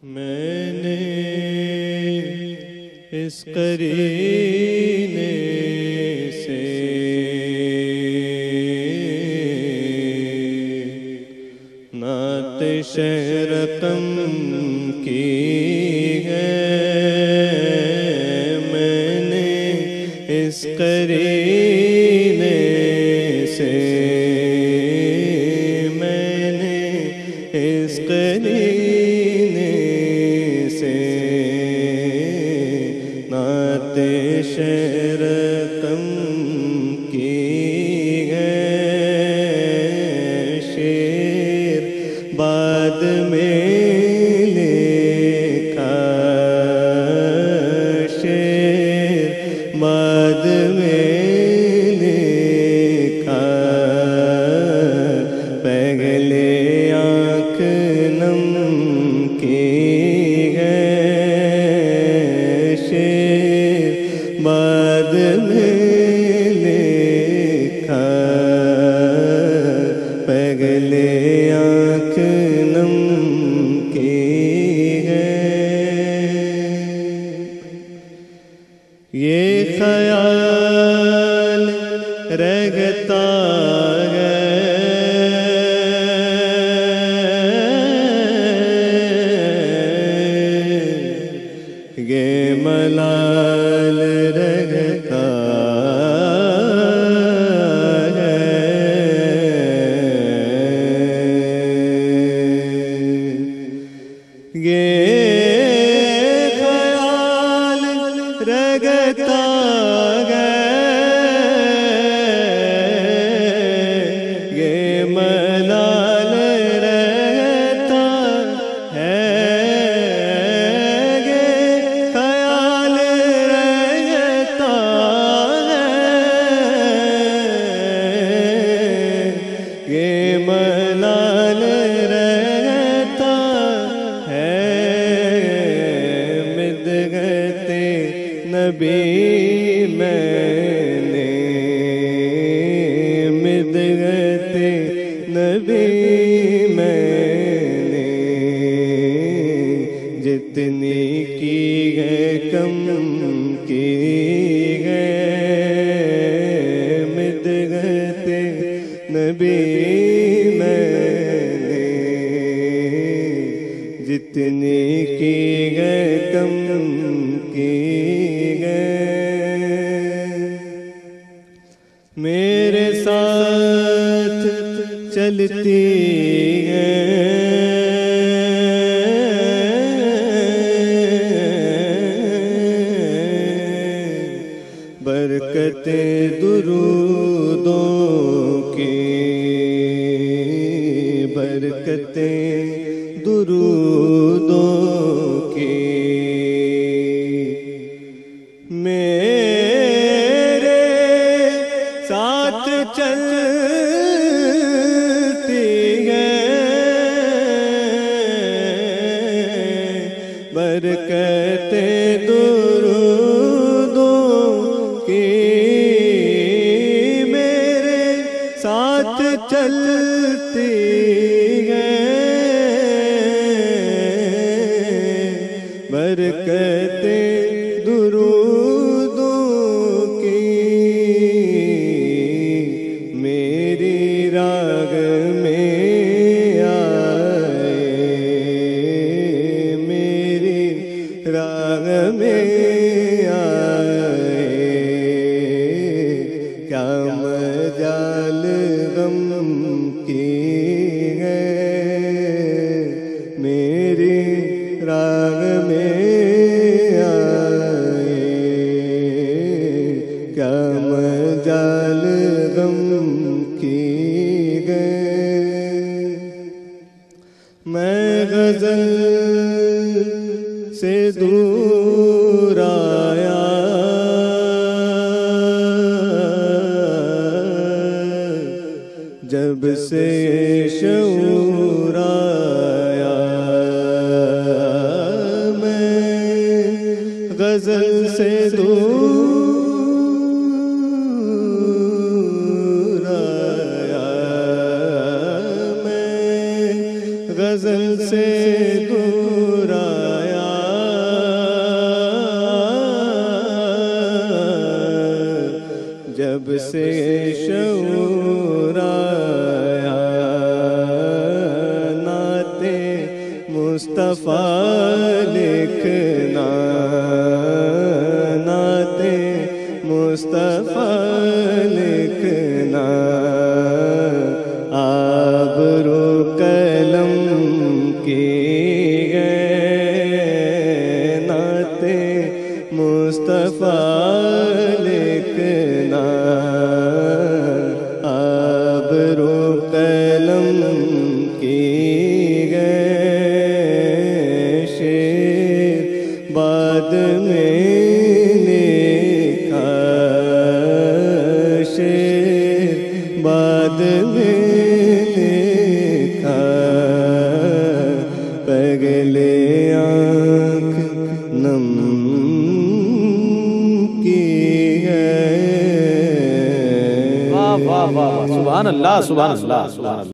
मैंने इस करीने से नातिश रकम की है। मैंने इस करीने से मैंने इस करीने से नातिश रकम की है। शेर बाद में लिखा, शेर बाद में लिखा, पहले आँख नम की है। शेर बाद में लिखा, पहले आँख नम की है। ये ख्याल रहता है ये मलाल रहता है। ये ख्याल रहता है ये मलाल रहता है। ये ख्याल रहता है ये मलाल रहता है। मिदगते नबी मैंने, मिदगते नबी मैंने जितनी की है कम की है। मिदगते नबी मैंने जितनी की है कम की है। मेरे साथ चलती है बरकते दुरूदों की, बरकते दुरूदों की। मेरे साथ चलती है बरकते दुरूदों की। मेरे साथ चलती है बरकते दुरूदों की। मेरी राग में आए, मेरी राग में आए, क्या मजाल गम की है। मेरी राग में आए, क्या मजाल गम की है। मैं गजल से दूर आया जब से शऊर आया। मैं गजल से दूर आया, मैं गजल से दूर आया, जब से शऊर आया, नाते मुस्तफा लिखना, नाते मुस्तफा लिखना, आबरू कलम की गए, नाते मुस्तफा लिखना, आबरू कलम की गए, शेर बाद में लिखा, शेर बाद में लिखा, पगले आँख नम की है। वाह वाह वाह, सुभान अल्लाह, सुभान अल्लाह, सुभान अल्लाह।